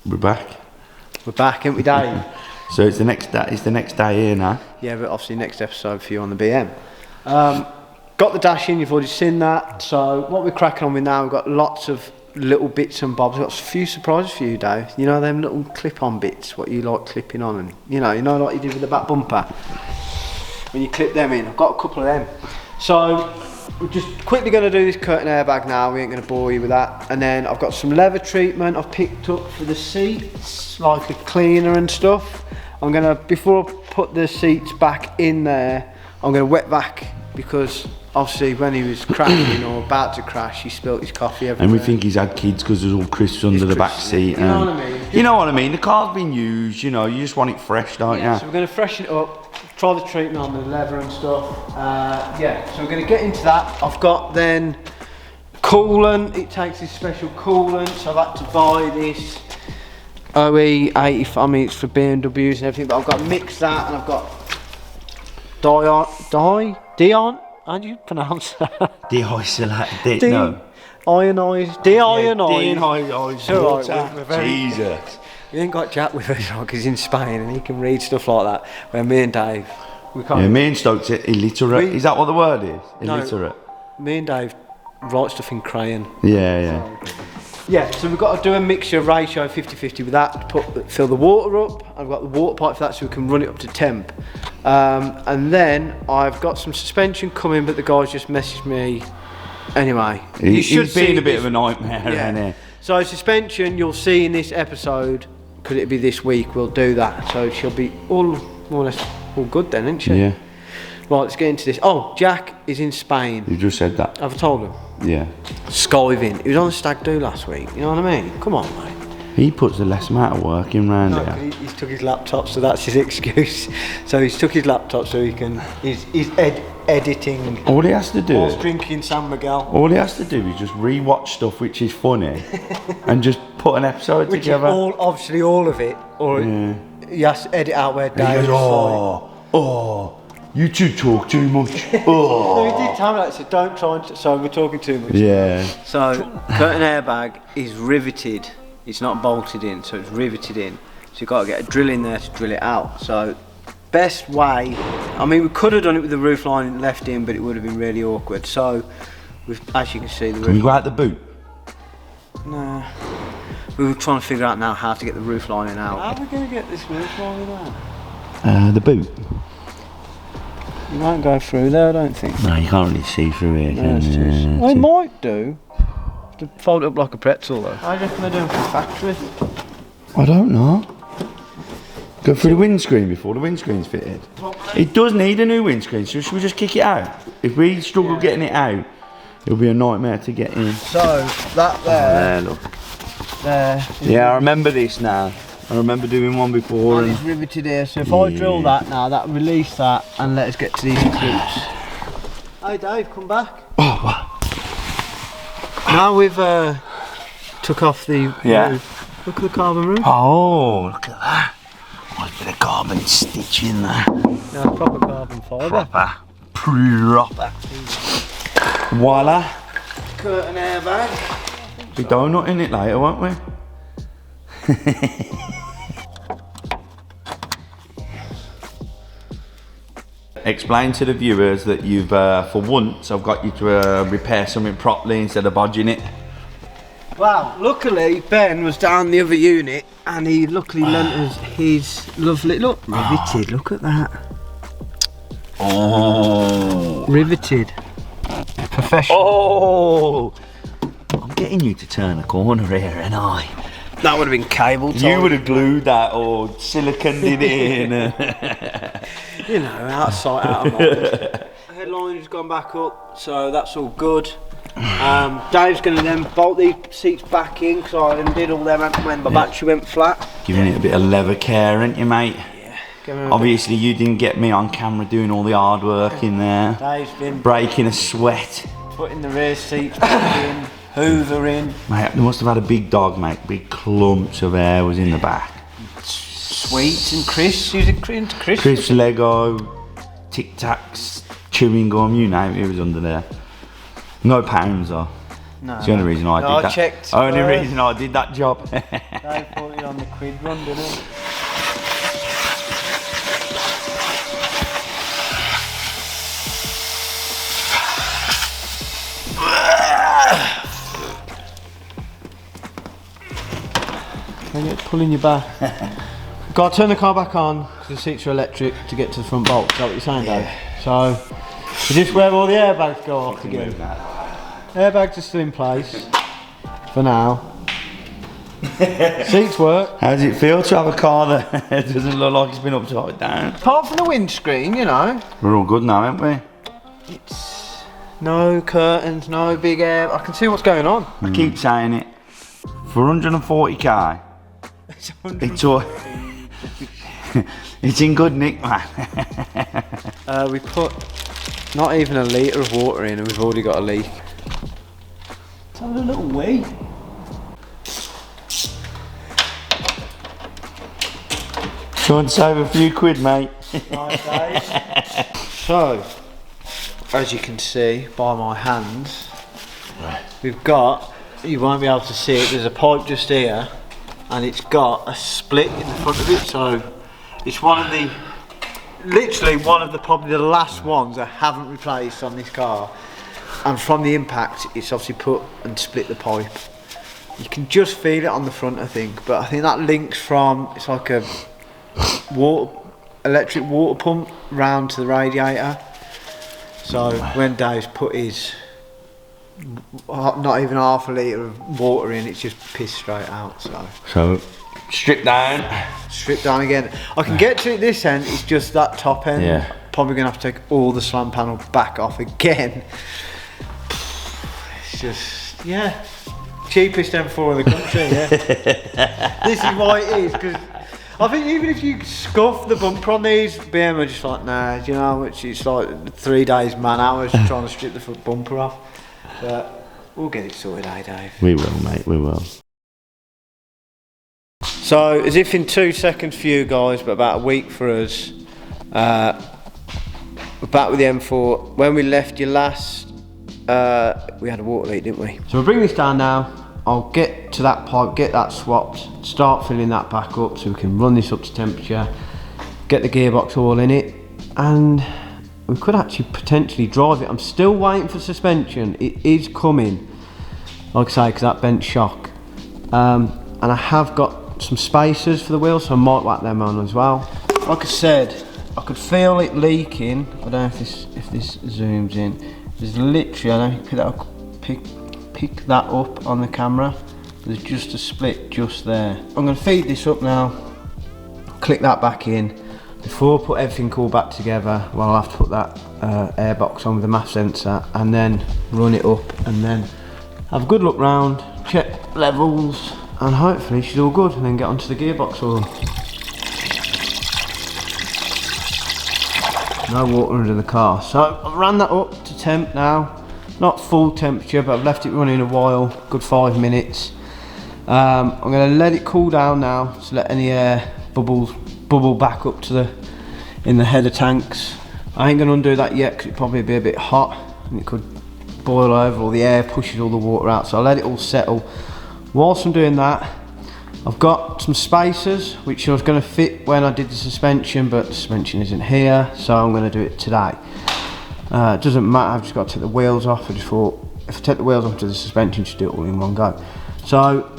We're back. We're back, ain't we, Dave? So it's the next day. It's the next day here now. Yeah, but obviously next episode for you on the BM. Got the dash in. You've already seen that. So what we're cracking on with now, we've got lots of little bits and bobs. We've got a few surprises for you, Dave. You know them little clip-on bits, what you like clipping on, and you know like you did with the back bumper when you clip them in. I've got a couple of them. So we're just quickly going to do this curtain airbag now. We ain't going to bore you with that. And then I've got some leather treatment I've picked up for the seats, like a cleaner and stuff. I'm going to, before I put the seats back in there, I'm going to wet vac, because obviously when he was crashing or about to crash, he spilt his coffee everywhere. And we think he's had kids because there's all crisps under the back seat. You know what I mean? You know what I mean? The car's been used, you know, you just want it fresh, don't you? So we're going to freshen it up, try the treatment on the leather and stuff. So we're going to get into that. I've got then coolant. It takes this special coolant, so I've had to buy this OE80, I mean it's for BMWs and everything, but I've got to mix that, and I've got Dion, how do you pronounce that? Deisolated, no. Deionized. Right, Jesus. We ain't got Jack with us because he's in Spain and he can read stuff like that. Where me and Dave, we can't. Yeah, me and Stokes are illiterate. Is that what the word is? Illiterate. No, me and Dave write stuff in crayon. Yeah. So we've got to do a mixture ratio 50-50 with that to fill the water up. I've got the water pipe for that so we can run it up to temp. And then I've got some suspension coming, but the guys just messaged me. Anyway, He's been a bit of a nightmare, hasn't he? So suspension, you'll see in this episode, because it'll be this week, we'll do that. So she'll be all more or less all good then, isn't she? Yeah. Right, let's get into this. Oh, Jack is in Spain. You just said that. I've told him. Yeah. Skiving. He was on the stag do last week. You know what I mean? Come on, mate. He puts the less amount of work in round here. He's took his laptop, so that's his excuse. So he's took his laptop so he can. He's editing. All he has to do. Whilst drinking San Miguel. All he has to do is just re-watch stuff which is funny, and just put an episode together. Obviously all of it, or he has to edit out where Dave. You two talk too much. No, he did tell me that. He said, don't try and. So we're talking too much. Yeah. So curtain airbag is riveted. It's not bolted in, so it's riveted in. So you've got to get a drill in there to drill it out. So best way, I mean we could have done it with the roof line left in, but it would have been really awkward. So as you can see, the roof. Can we go out the boot? No. We were trying to figure out now how to get the roof lining out. How are we going to get this roof lining out? The boot. You won't go through there, I don't think. No, you can't really see through here, can you? Well, it might do. To fold it up like a pretzel though. I reckon they're doing for the factory. I don't know. Go through the windscreen before the windscreen's fitted. It does need a new windscreen, so should we just kick it out? If we struggle getting it out, it'll be a nightmare to get in. So, that there. Look. There. Yeah, I remember this now. I remember doing one before. And it's riveted here, so if I drill that now, that'll release that and let us get to these clips. Hey Dave, come back. Oh, wow. Now we've took off the roof. Look at the carbon roof. Oh, look at that. There's a bit of carbon stitching there. Yeah, proper carbon fibre. Proper. Voila. Curtain airbag. Be donut in it later, won't we? Explain to the viewers that you've, for once, I've got you to repair something properly instead of bodging it. Well, luckily Ben was down the other unit and he luckily lent us his lovely, look, riveted, look at that. Oh. Riveted. Professional. Oh. I'm getting you to turn a corner here, ain't I? That would have been cable tied. You would have glued that or siliconed it in. You know, out of sight, out of mind. Headliner's gone back up, so that's all good. Dave's going to then bolt these seats back in because I undid all them when my battery went flat. Giving it a bit of leather care, ain't you, mate? Yeah. Obviously, you didn't get me on camera doing all the hard work in there. Dave's been breaking a sweat. Putting the rear seats back in, hoovering. Mate, they must have had a big dog, mate. Big clumps of hair was in the back. Sweets and crisps. He was into crisps. Crisps, Lego, Tic Tacs, chewing gum, you name it, it was under there. No pounds though. No. It's the only reason I did that. Checked. Only reason I did that job. They put it on the quid run, didn't it? It's pulling you back. Got to turn the car back on because the seats are electric to get to the front bolt. Is that what you're saying, Dave? So, is this where all the airbags go off again? Airbags are still in place for now. Seats work. How does it feel to have a car that doesn't look like it's been upside down? Apart from the windscreen, you know. We're all good now, aren't we? It's no curtains, no big air. I can see what's going on. I keep saying it. For 140k, it's all. It's in good nick, man. We put not even a litre of water in and we've already got a leak. Let's have a little wee. Try and save a few quid, mate. So, as you can see by my hands, we've got, you won't be able to see it, there's a pipe just here and it's got a split in the front of it, so it's one of the, literally one of the, probably the last ones I haven't replaced on this car, and from the impact it's obviously put and split the pipe. You can just feel it on the front, I think, but I think that links from, it's like a electric water pump round to the radiator. So when Dave's put his not even half a litre of water in, it's just pissed straight out. So strip down again. I can get to it this end, it's just that top end. Yeah. Probably gonna have to take all the slam panel back off again. It's just, yeah, cheapest M4 in the country. Yeah. This is why it is, because I think even if you scuff the bumper on these, BMW are just like, nah, do you know how much it's like 3 days man hours trying to strip the front bumper off. But we'll get it sorted, eh, Dave? We will, mate, we will. So, as if in 2 seconds for you guys, but about a week for us, we're back with the M4. When we left you last, we had a water leak, didn't we? So we'll bring this down now. I'll get to that pipe, get that swapped, start filling that back up so we can run this up to temperature, get the gearbox all in it, and we could actually potentially drive it. I'm still waiting for suspension. It is coming, like I say, because that bent shock. And I have got some spacers for the wheels, so I might whack them on as well. Like I said, I could feel it leaking. I don't know if this zooms in. There's literally, I don't know, pick that up on the camera. There's just a split just there. I'm going to feed this up now, click that back in. Before I put everything all back together, well, I'll have to put that airbox on with the mass sensor and then run it up and then have a good look round, check levels, and hopefully she's all good, and then get onto the gearbox oil. No water under the car. So I've ran that up to temp now. Not full temperature, but I've left it running a while, good 5 minutes. I'm going to let it cool down now, to let any air bubble back up to in the header tanks. I ain't going to undo that yet because it'll probably be a bit hot and it could boil over, or the air pushes all the water out, so I'll let it all settle. Whilst I'm doing that, I've got some spacers which I was going to fit when I did the suspension, but the suspension isn't here, so I'm going to do it today. It doesn't matter, I've just got to take the wheels off. I just thought if I take the wheels off to the suspension, just do it all in one go. So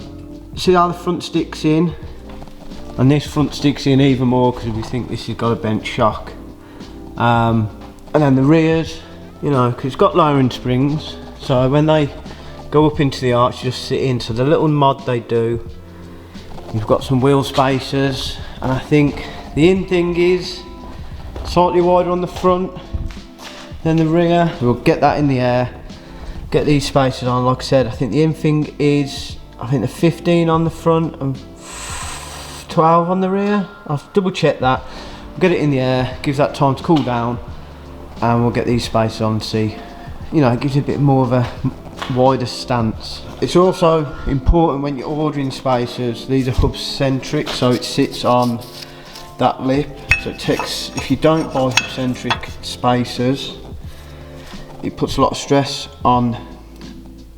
see how the front sticks in, and this front sticks in even more because we think this has got a bent shock. And then the rears, you know, because it's got lowering springs, so when they go up into the arch, you just sit in. So the little mod they do, you've got some wheel spacers, and I think the in thing is slightly wider on the front than the rear. We'll get that in the air, get these spacers on. Like I said, I think the in thing is, I think the 15 on the front and 12 on the rear. I'll double check that. We'll get it in the air, gives that time to cool down, and we'll get these spacers on and see, you know, it gives you a bit more of a wider stance. It's also important when you're ordering spacers, these are hub centric, so it sits on that lip, so it takes, if you don't buy hub centric spacers, it puts a lot of stress on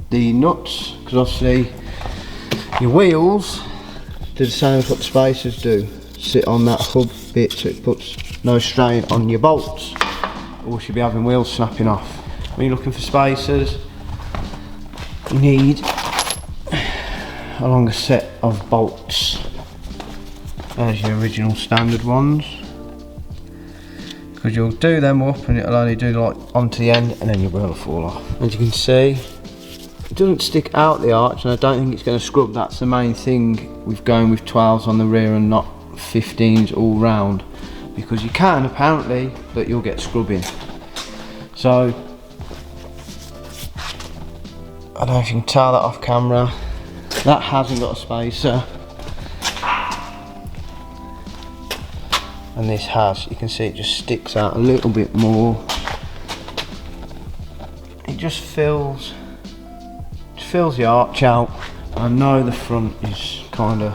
the nuts, because obviously your wheels do the same as what the spacers do. Sit on that hub bit so it puts no strain on your bolts, or you'll be having wheels snapping off. When you're looking for spacers, you need a longer set of bolts. There's your original standard ones, because you'll do them up and it'll only do like onto the end and then your wheel will fall off. As you can see, it doesn't stick out the arch, and I don't think it's going to scrub. That's the main thing with going with 12s on the rear and not 15s all round, because you can apparently, but you'll get scrubbing. So I don't know if you can tell that off camera, that hasn't got a spacer, and this has. You can see it just sticks out a little bit more. It just fills the arch out. I know the front is kind of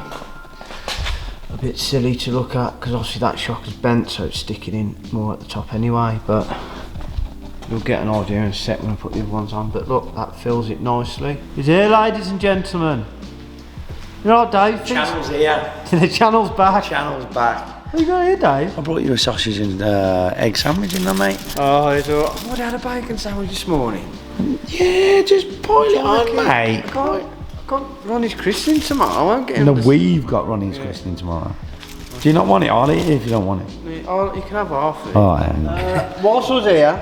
a bit silly to look at, because obviously that shock is bent, so it's sticking in more at the top anyway, but you'll get an idea in a sec when I put the other ones on. But look, that fills it nicely. He's here, ladies and gentlemen. You all right, Dave? Channel's here. The channel's back. Channel's back. What you got here, Dave? I brought you a sausage and egg sandwich in there, mate. Oh, it's all right. What, had a bacon sandwich this morning? Yeah, just pile it on, mate. I got Ronnie's christening tomorrow. I won't get him. No, we've got Ronnie's christening tomorrow. Do you not want it? I'll eat it if you don't want it. Oh, you can have half of it. Oh, yeah. Whilst I was here,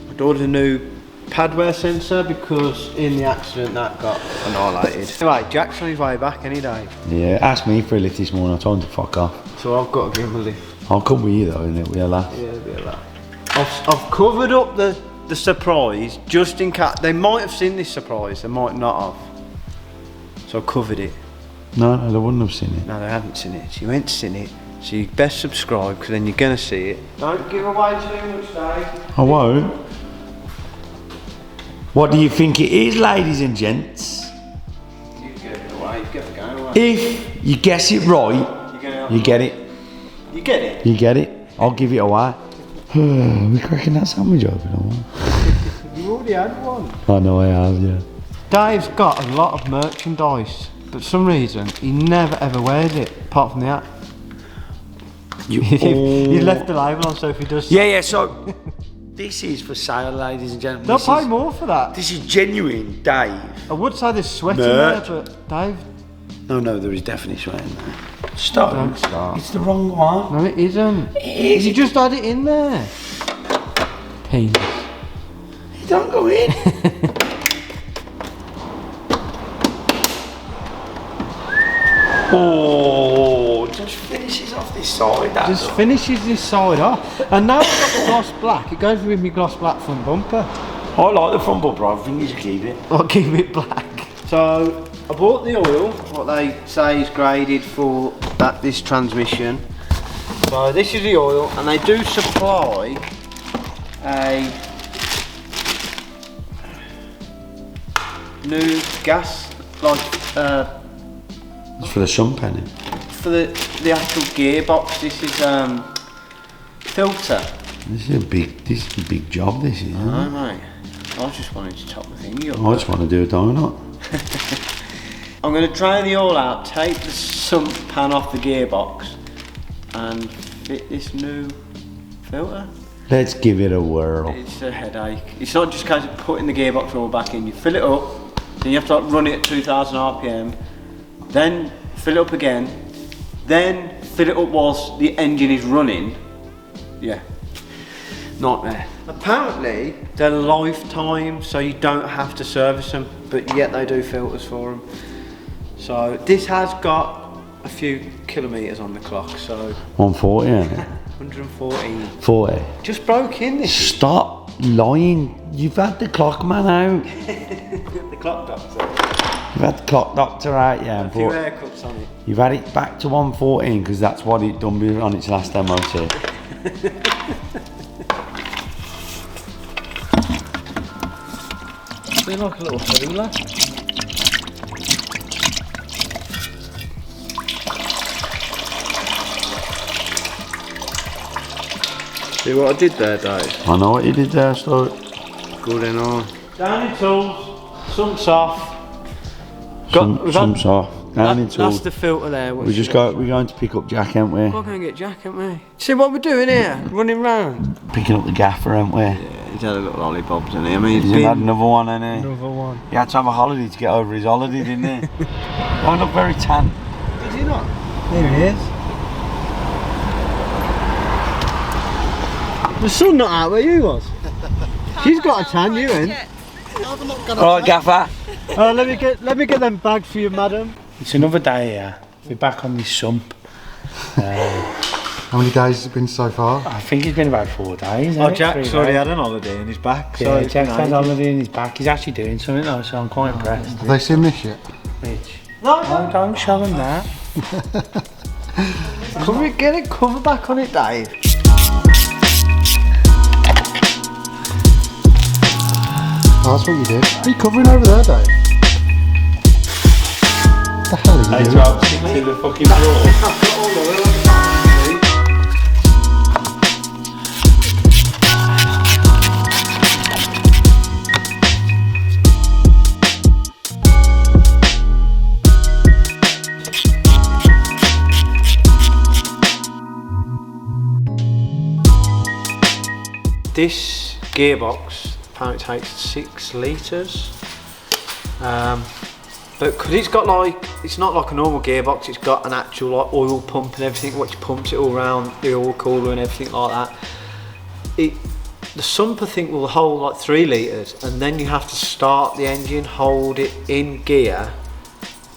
I ordered a new padwear sensor, because in the accident that got annihilated. Anyway, Jack's on his way back any day. Yeah, asked me for a lift this morning. I told him to fuck off. So I've got to give him a lift. I'll come with you though, innit? We'll laugh. Yeah, it'll be a laugh. I've covered up the surprise, just in case. They might have seen this surprise, they might not have. So I covered it. No, they wouldn't have seen it. No, they haven't seen it. So you ain't seen it. So you best subscribe, because then you're going to see it. Don't give away too much, Dave. I won't. What do you think it is, ladies and gents? You give it away, you give it away. If you guess it right, you get it. You get it? You get it. I'll give it away. We're cracking that sandwich open, or what? You already had one. I know I have, yeah. Dave's got a lot of merchandise, but for some reason he never ever wears it, apart from the hat. You left the label on, so if he does. Yeah, so this is for sale, ladies and gentlemen. They'll pay more for that. This is genuine, Dave. I would say there's sweat Merch. in there, but Dave. No, there is definitely sweat in there. Stop. Don't start. It's the wrong one. No, it isn't. It is. You just had it in there. Penis. It don't go in. Oh, just finishes off this side. That Just finishes this side off. And now I've got the gloss black. It goes with my gloss black front bumper. I like the front bumper. I think you should keep it. I'll keep it black. So I bought the oil, what they say is graded for this transmission. So this is the oil, and they do supply a new gas, like It's for the sun panel. for the actual gearbox. This is filter. This is a big job. This is. Isn't it? Mate. I just wanted to top the thing up. I just want to do a donut. I'm going to drain the oil out, take the sump pan off the gearbox, and fit this new filter. Let's give it a whirl. It's a headache. It's not just a case of putting the gearbox oil back in. You fill it up, then you have to run it at 2000 RPM, then fill it up again, then fill it up whilst the engine is running. Yeah, nightmare. Apparently they're lifetime, so you don't have to service them, but yet they do filters for them. So this has got a few kilometres on the clock, so 140, yeah. 114. 40. Just broke in this. Stop lying. You've had the clock man out. The clock doctor. You've had the clock doctor out, yeah. A few But haircuts on it. you've had it back to 114 because that's what it done on its last MOT. They're like a little hula. See what I did there, Dave? I know what you did there, so Good enough. Down in tools, Sump's off. Sump's off. That's the filter there. We're going to pick up Jack, aren't we? We're going to get Jack, aren't we? See what we're doing here? Running round. Picking up the gaffer, aren't we? Yeah, he's had a little lollipop, hasn't he? I mean, he's had another one, hasn't he? Another one. He had to have a holiday to get over his holiday, didn't he? I look very tan. Is he not? There he is. The sun not out where you was. She's got a tan, you ain't. Alright, gaffer. Let me get them bags for you, madam. It's another day here. We're back on this sump. How many days has it been so far? I think it's been about 4 days. Oh, Jack's already had an holiday and he's back. Yeah, Jack's had holiday and he's back. He's actually doing something though, so I'm quite impressed. Have they seen this yet? Mitch. No, don't show them that. Can we get a cover back on it, Dave? Oh, that's what you did. Are you covering over there, Dave? What the hell are you doing? Drop stick to the fucking floor. This gearbox apparently takes 6 litres. But because it's got it's not like a normal gearbox, it's got an actual like oil pump and everything, which pumps it all around the oil cooler and everything like that. The sump I think will hold like 3 litres, and then you have to start the engine, hold it in gear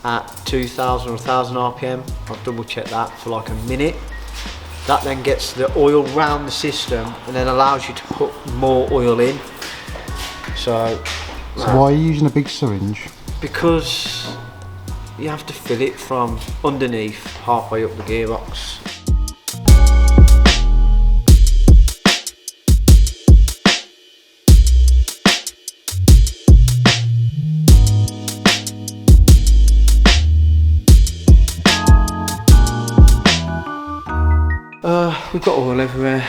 at 2000 or 1000 RPM. I'll double check that for like a minute. That then gets the oil round the system and then allows you to put more oil in. So why are you using a big syringe? Because you have to fill it from underneath halfway up the gearbox. We've got oil everywhere,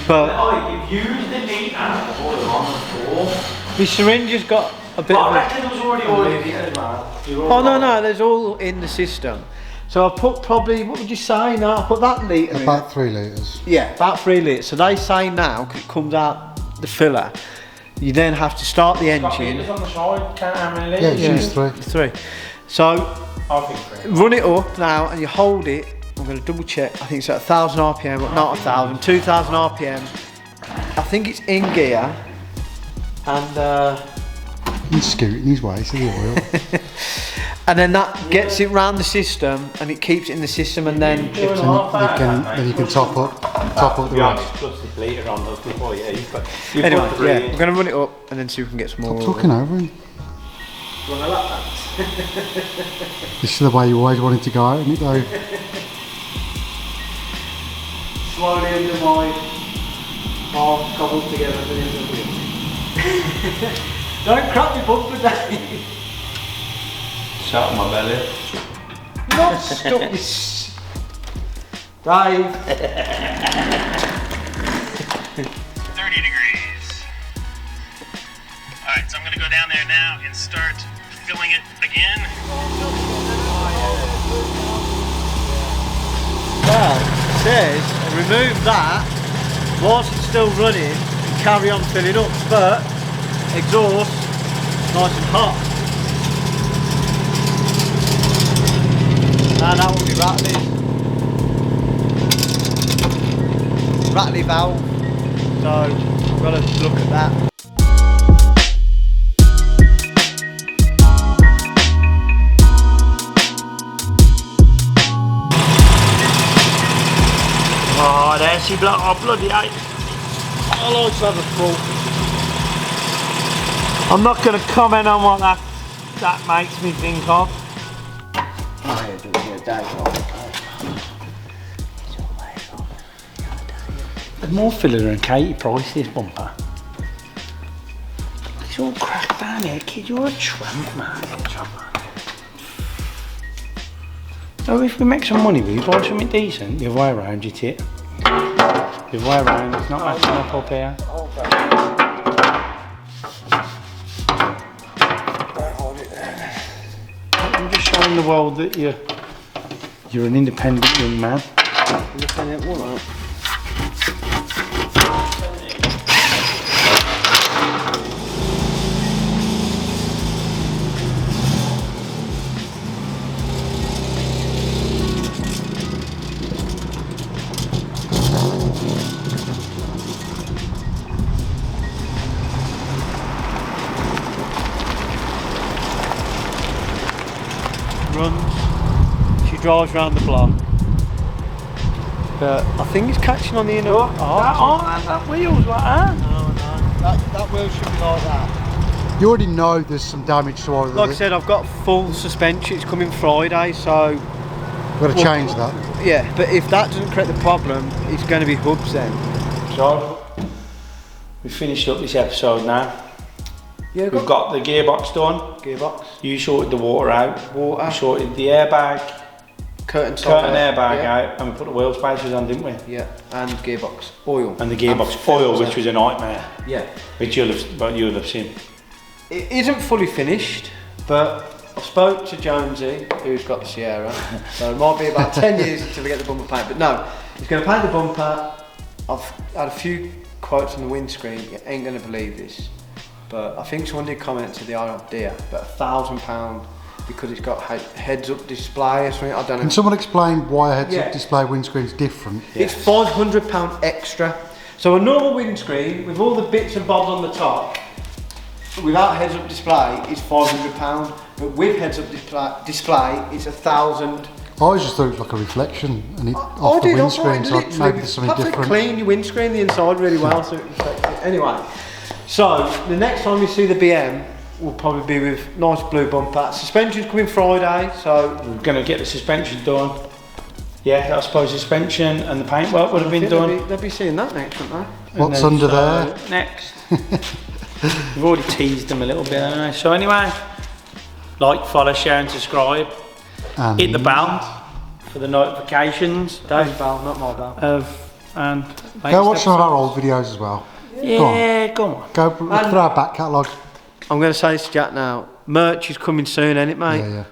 but you've used the neat and the oil on the floor. the syringe has got a bit of I reckon there was already oil in it, man. Oh no, there's all in the system. So I put probably, what would you say now? I put that litre in. About 3 litres. Yeah, about 3 litres. So they say now, because it comes out the filler, you then have to start the engine. On the side, count how many Yeah, litres? use 3. 3. So I think 3. run it up now and you hold it. I'm going to double check. I think it's at 1000 RPM, but not 1000, 2000 RPM. I think it's in gear. And He's scooting his way to the oil. and then that gets it round the system and it keeps it in the system, and then then you can top up the rest. Plus the litre on those before, yeah. anyway, yeah, we're going to run it up and then see if we can get some more. Stop talking over him. This is the way you always wanted to go, isn't it, though? Slowly under my half cobbled together at the end of the wheel. Don't crack your bumper, Dave. Shut my belly. Not stuck with Dave. 30 degrees. Alright, so I'm going to go down there now and start filling it again. Well, it says remove that whilst it's still running and carry on filling up, but exhaust nice and hot. Now that will be rattly valve, so we've got to look at that. Oh, there she bloody, oh bloody hell. I like to have a full. I'm not going to comment on what that makes me think of. There's more filler than Katie Price, this bumper. It's all cracked down here, kid. You're a tramp, man. So if we make some money, will you buy something decent? The other way around, you tit. The other way around, it's not matching up here. showing the world that you're an independent young man. Looking at one out. Runs. She drives round the block. But I think it's catching on the inner. That wheel's like that. No. That wheel should be like that. You already know there's some damage to either. Like I said, I've got full suspension. It's coming Friday, so We've got to change that. yeah. But if that doesn't correct the problem, it's going to be hubs then. So, we've finished up this episode now. Yeah, We've got the gearbox done. gearbox, You sorted the water out. water, We sorted the airbag, curtain airbag yeah. out, and we put the wheel spacers on, didn't we? Yeah, and gearbox oil. And the gearbox And oil, filter. which was a nightmare, Yeah. which you'll have seen. It isn't fully finished, but I spoke to Jonesy, who's got the Sierra, so it might be about 10 years until we get the bumper paint. But no, he's going to paint the bumper. I've had a few quotes on the windscreen. You ain't going to believe this, but I think someone did comment to the idea, but £1,000 because it's got heads-up display or something. I don't know. Can someone explain why a heads-up Yeah. display windscreen is different? It's £500 extra. So a normal windscreen with all the bits and bobs on the top, without heads-up display, is £500. But with heads-up display, it's 1,000. I always just thought it was like a reflection and it, off the windscreen, so maybe there's something Perhaps different. clean your windscreen, the inside really well, so it reflects it. Anyway, so the next time you see the BM will probably be with nice blue bumper. Suspension's coming Friday, so We're going to get the suspension done. Yeah, I suppose suspension and the paintwork would have been done. They'll be seeing that next, won't they? What's And under then, there? Next. We've already teased them a little bit anyway. So anyway, like, follow, share and subscribe. And Hit the bell for the notifications Dave's bell, not my bell. and go watch some of our old videos as well. Yeah, go on. Go look for our back catalogue. I'm going to say this to Jack now. Merch is coming soon, ain't it, mate? Yeah, yeah.